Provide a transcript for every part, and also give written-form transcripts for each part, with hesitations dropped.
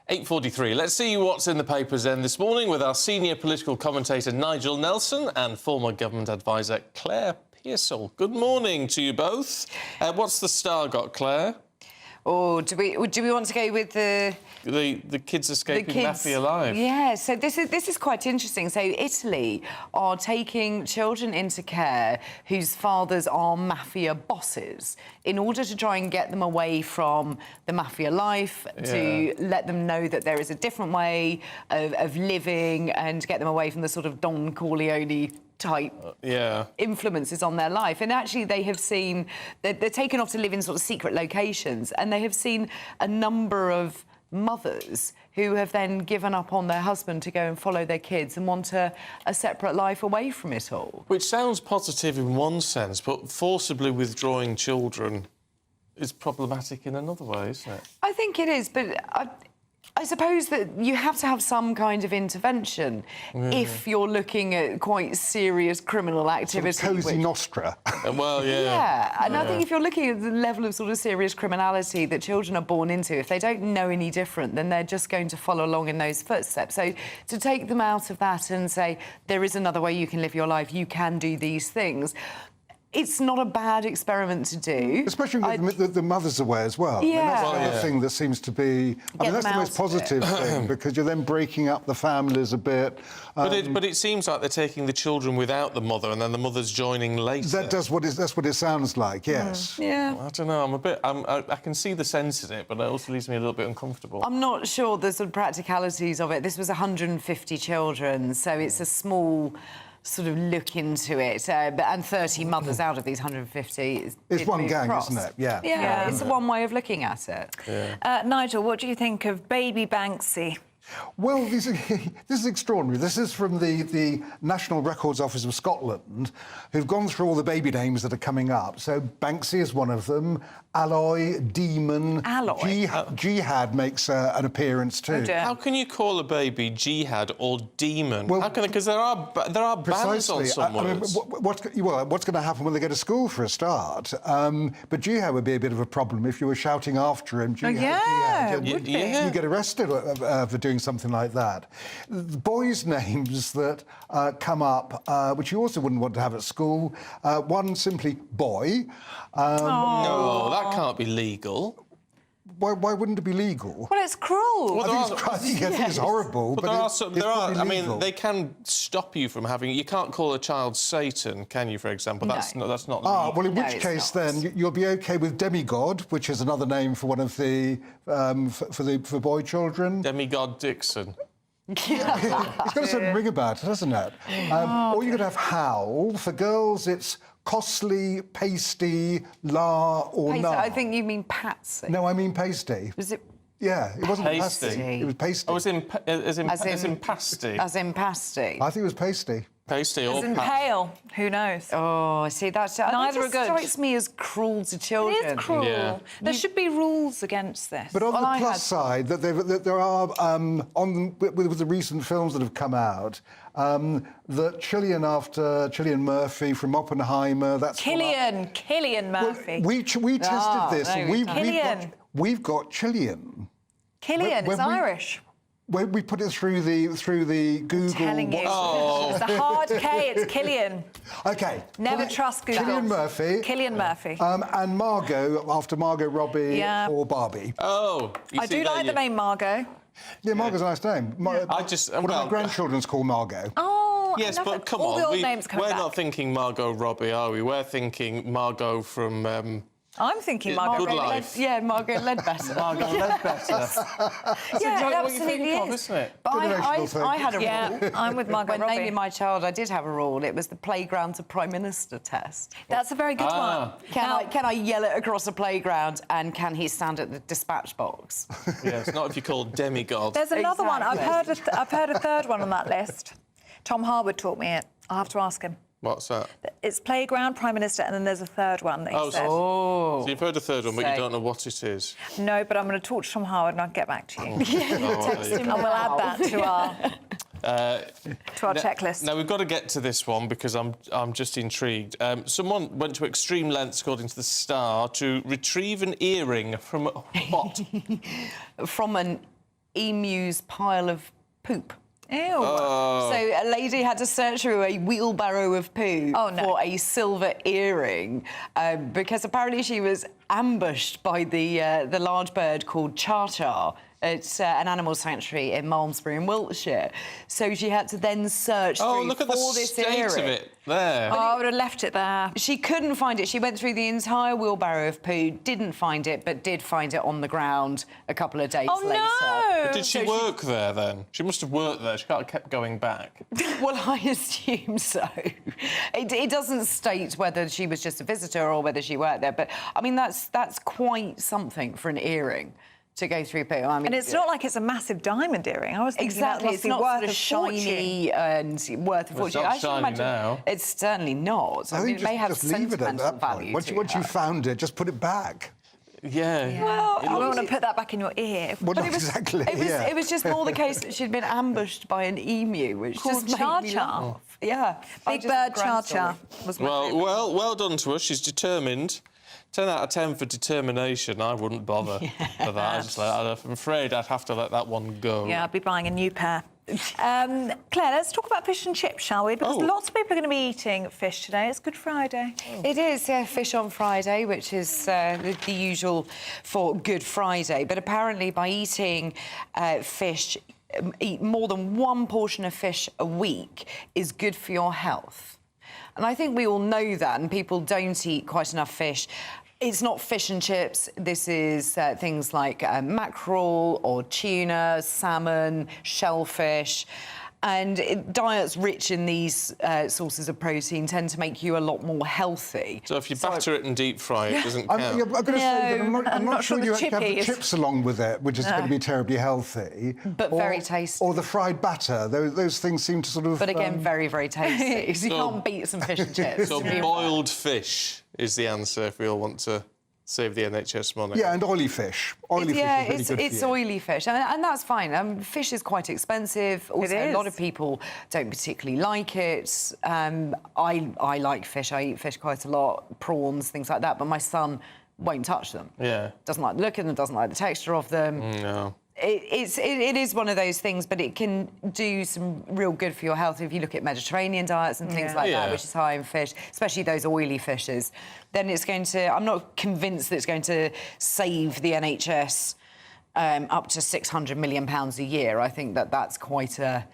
8:43. Let's see what's in the papers then this morning with our senior political commentator Nigel Nelson and former government advisor Claire Pearsall. Good morning to you both. What's the Star got, Claire? Or do we want to go with the kids escaping mafia life? Yeah, so this is quite interesting. So Italy are taking children into care whose fathers are mafia bosses in order to try and get them away from the mafia life, to let them know that there is a different way of living and get them away from the sort of Don Corleone type influences on their life. And actually they have seen they're taken off to live in sort of secret locations, and they have seen a number of mothers who have then given up on their husband to go and follow their kids and want a separate life away from it all. Which sounds positive in one sense, but forcibly withdrawing children is problematic in another way, isn't it? I think it is, but I suppose that you have to have some kind of intervention if you're looking at quite serious criminal activity. Sort of Cosa Nostra. Well, Yeah, and I think if you're looking at the level of sort of serious criminality that children are born into, if they don't know any different, then they're just going to follow along in those footsteps. So to take them out of that and say, there is another way you can live your life, you can do these things, it's not a bad experiment to do. Especially with the mothers away as well. Yeah. I mean, that's the other thing that seems to be... I mean, that's the most positive thing, because you're then breaking up the families a bit. But it seems like they're taking the children without the mother, and then the mother's joining later. That's what it sounds like, yes. Yeah. I don't know, I can see the sense in it, but it also leaves me a little bit uncomfortable. I'm not sure the sort of practicalities of it. This was 150 children, so it's a small sort of look into it, and 30 mothers out of these 150. It's one gang, isn't it? Yeah. Yeah, it's one way of looking at it. Yeah. Nigel, what do you think of baby Banksy? Well, this is extraordinary. This is from the National Records Office of Scotland, who've gone through all the baby names that are coming up. So Banksy is one of them. Alloy, Demon... Alloy? Jihad makes an appearance too. Oh, how can you call a baby Jihad or Demon? Well, because there are bans on some words. I mean, what's going to happen when they go to school, for a start? But Jihad would be a bit of a problem if you were shouting after him, Jihad, Jihad. You get arrested for doing something like that. The boys' names that come up, which you also wouldn't want to have at school, one simply Boy. No, that can't be legal. Why wouldn't it be legal? Well, it's cruel. I think it's horrible. But I mean, they can stop you from having... You can't call a child Satan, can you, for example? That's not legal. Well, in which case, then, you'll be OK with demigod, which is another name for one of the... for boy children. Demigod Dixon. It's got a certain ring about it, hasn't it? Or you could have Howl. For girls, it's Costly, Pasty, La or Pasty, Na. I think you mean Patsy. No, I mean Pasty. Was it? Yeah, it wasn't Pasty. It was Pasty. Oh, as in pasty? As in pasty. I think it was Pasty. Pasty or As in pale. Who knows? Oh, see, that's... Neither that are good. strikes me as cruel to children. It is cruel. Yeah. There should be rules against this. But on the plus side, that there are, with the recent films that have come out, that Cillian Murphy from Oppenheimer... That's Cillian Murphy. Well, we tested this. Cillian. We've got Cillian. Cillian is Irish. When we put it through the Google... I'm telling you. Oh. It's a hard K, it's Cillian. OK. Never trust Google. Cillian Murphy. Cillian Murphy. And Margot, after Margot Robbie or Barbie. Oh. I do like the name Margot. Yeah, Margot's a nice name. One of my grandchildren's called Margot. Oh, yes, but come all on. the old names coming we're back. not thinking Margot Robbie, are we? We're thinking Margot from... I'm thinking Margot. Good Life. Margaret Ledbetter. Margot Ledbetter. Yeah, it absolutely is. Isn't it? But I had a rule. Yeah, I'm with Margot When Robbie. naming my child, I did have a rule. It was the playground to Prime Minister test. That's a very good one. Can I yell it across a playground, and can he stand at the dispatch box? Yes, not if you're called demigod. There's another one. I've heard a third one on that list. Tom Harwood taught me it. I'll have to ask him. What's that? It's playground, Prime Minister, and then there's a third one that he said. So you've heard a third one, but you don't know what it is. No, but I'm going to talk to Tom Harwood and I'll get back to you. Text him And we'll add that to our checklist. Now, we've got to get to this one because I'm just intrigued. Someone went to extreme lengths, according to the Star, to retrieve an earring from what? From an emu's pile of poop. Ew. Oh. So a lady had to search through a wheelbarrow of poo for a silver earring because apparently she was ambushed by the large bird called Char-Char. It's an animal sanctuary in Malmesbury in Wiltshire. So she had to then search through look at the for this state earring. of it there. Oh, I would have left it there. She couldn't find it. She went through the entire wheelbarrow of poo, didn't find it, but did find it on the ground a couple of days later. No! But did she work there then? She must have worked there. She can't have kept going back. Well, I assume so. It doesn't state whether she was just a visitor or whether she worked there, but I mean that's quite something for an earring to go through poo. I mean, And it's not like it's a massive diamond earring. I was thinking exactly. that It's must be not worth sort of a shiny and worth a Well, it's fortune. not I should shiny imagine now. it's certainly not. I mean, it may have just leave it at sentimental that value point. to Once her. you found it, just put it back. Yeah. Well, I don't want to put that back in your ear. Well, But not exactly. it was just more the case that she'd been ambushed by an emu, which Called just made me Char-Char. laugh. Yeah. Big bird Char-Char was my favourite. Well done to her. She's determined. 10 out of 10 for determination. I wouldn't bother for that. I'm afraid I'd have to let that one go. Yeah, I'd be buying a new pair. Claire, let's talk about fish and chips, shall we? Because lots of people are going to be eating fish today. It's Good Friday. It is, yeah, Fish on Friday, which is the usual for Good Friday. But apparently by eating fish, eat more than one portion of fish a week is good for your health. And I think we all know that, and people don't eat quite enough fish. It's not fish and chips. This is things like mackerel or tuna, salmon, shellfish. And diets rich in these sources of protein tend to make you a lot more healthy. So if you batter it and deep fry it, doesn't count. I'm going to say that I'm not sure sure you the actually have the chippies. chips along with it, which is going to be terribly healthy. But very tasty. Or the fried batter. Those things seem to sort of... But again, very, very tasty. So you can't beat some fish and chips. So boiled fish is the answer if we all want to save the NHS money. Yeah, and oily fish. Oily fish is really good it's for you. oily fish, and that's fine. Fish is quite expensive. Also, a lot of people don't particularly like it. I like fish. I eat fish quite a lot, prawns, things like that. But my son won't touch them. Yeah. Doesn't like the look of them. Doesn't like the texture of them. No. It is one of those things, but it can do some real good for your health if you look at Mediterranean diets and things like that, which is high in fish, especially those oily fishes. Then it's going to... I'm not convinced that it's going to save the NHS up to £600 million a year. I think that that's quite a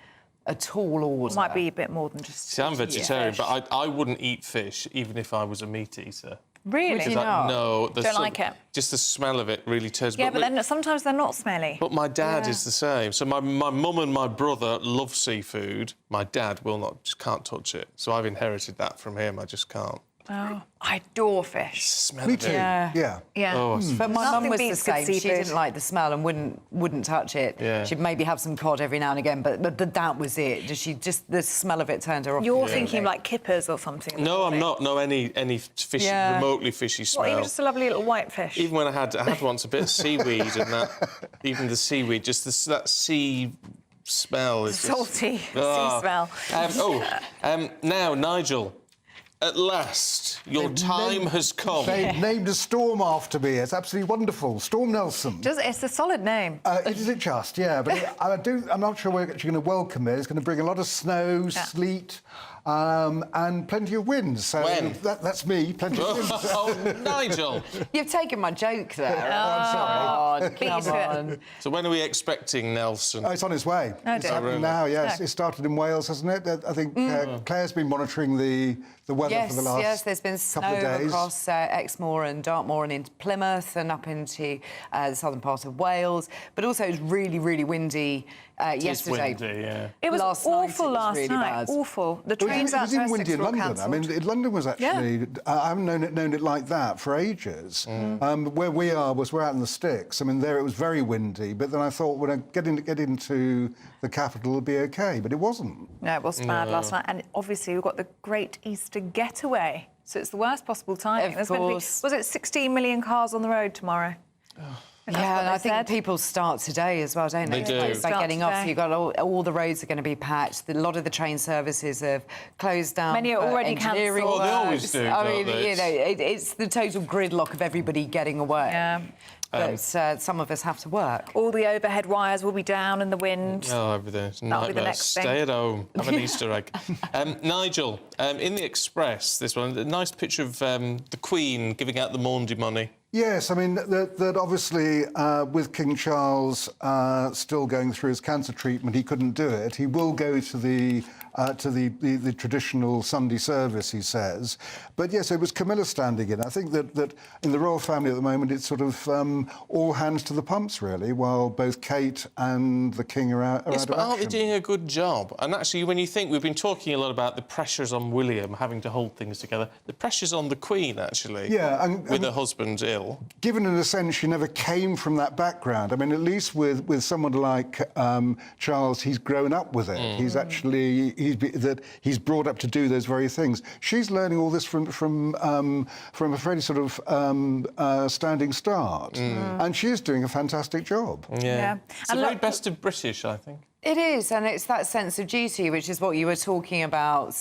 tall order. Might be a bit more than just... See, I'm vegetarian, fish. but I wouldn't eat fish even if I was a meat eater. Really? Would you not? No. Don't like it? Just the smell of it really turns me... Yeah, but then sometimes they're not smelly. But my dad is the same. So my mum and my brother love seafood. My dad will not, just can't touch it. So I've inherited that from him. I just can't. Oh, I adore fish. Smell Me of too, it. yeah. Yeah. Oh, But my Nothing mum was the beats good same. She seafood. didn't like the smell and wouldn't touch it. Yeah. She'd maybe have some cod every now and again, but that was it. Just the smell of it turned her off. You're thinking like kippers or something. No, I'm not. No, any fishy, remotely fishy smell. What, even just a lovely little white fish? Even when I had once a bit of seaweed and that, even the seaweed, just that sea smell is Salty just, sea smell. Now, Nigel, at last, your time has come. They named a storm after me. It's absolutely wonderful. Storm Nelson. It's a solid name. Is it just? Yeah, but I'm not sure we're actually going to welcome it. It's going to bring a lot of snow, sleet, and plenty of wind. So When? That's me. Plenty of wind. Oh, Nigel. You've taken my joke there. I'm sorry. Oh, come on. So when are we expecting Nelson? Oh, it's on its way. It's dear. happening now, yes. It started in Wales, hasn't it? I think Claire's been monitoring the weather for the last there's been couple of snow days. across Exmoor and Dartmoor and into Plymouth and up into the southern part of Wales. But also it was really, really windy yesterday. It's windy, yeah. It was Last night awful it was last really night. bad. Awful. The It trains was out to even Essex windy in were all London. I mean, cancelled. London was actually... I haven't known it like that for ages. Where we are we're out in the sticks. I mean, there it was very windy, but then I thought when I get into the capital, it'll be OK, but it wasn't. No, it was bad last night. And obviously we've got the Great Easter Getaway. So it's the worst possible timing. Of There's going to be, course. was it 16 million cars on the road tomorrow? Yeah, and I think people start today as well, don't they? They do. By getting off, today. so you've got all the roads are going to be patched. A lot of the train services have closed down. Many are for already engineering cancelled. Well, they works. always do, I don't mean, they? you know, it's the total gridlock of everybody getting away. Yeah. But some of us have to work. All the overhead wires will be down in the wind. Oh, everything. That'll be the next thing. Stay at home. Have an Easter egg. Nigel, in the Express, this one, a nice picture of the Queen giving out the Maundy money. Yes, I mean, that obviously, with King Charles still going through his cancer treatment, he couldn't do it. He will go to the traditional Sunday service, he says. But yes, it was Camilla standing in. I think that in the royal family at the moment, it's sort of all hands to the pumps, really, while both Kate and the King are out Yes, of but aren't they action. doing a good job? And actually, when you think, we've been talking a lot about the pressures on William having to hold things together. The pressure's on the Queen, actually, Yeah, with her husband ill. Given in a sense she never came from that background. I mean, at least with someone like Charles, he's grown up with it. He's actually he's brought up to do those very things. She's learning all this from a fairly sort of standing start, and she is doing a fantastic job. Yeah. It's the And very look- best of British, I think. It is, and it's that sense of duty, which is what you were talking about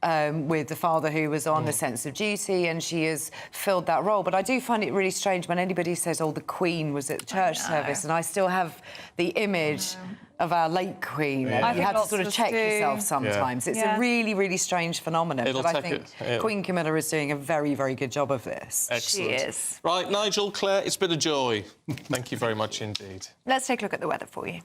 with the father who was on, the sense of duty, and she has filled that role. But I do find it really strange when anybody says, oh, the Queen was at church service, and I still have the image of our late Queen. I You think had to lots sort of of us check do. yourself sometimes. It's a really, really strange phenomenon. It'll but I take think Queen Camilla is doing a very, very good job of this. Excellent. She is. Right, Nigel, Claire, it's been a joy. Thank you very much indeed. Let's take a look at the weather for you.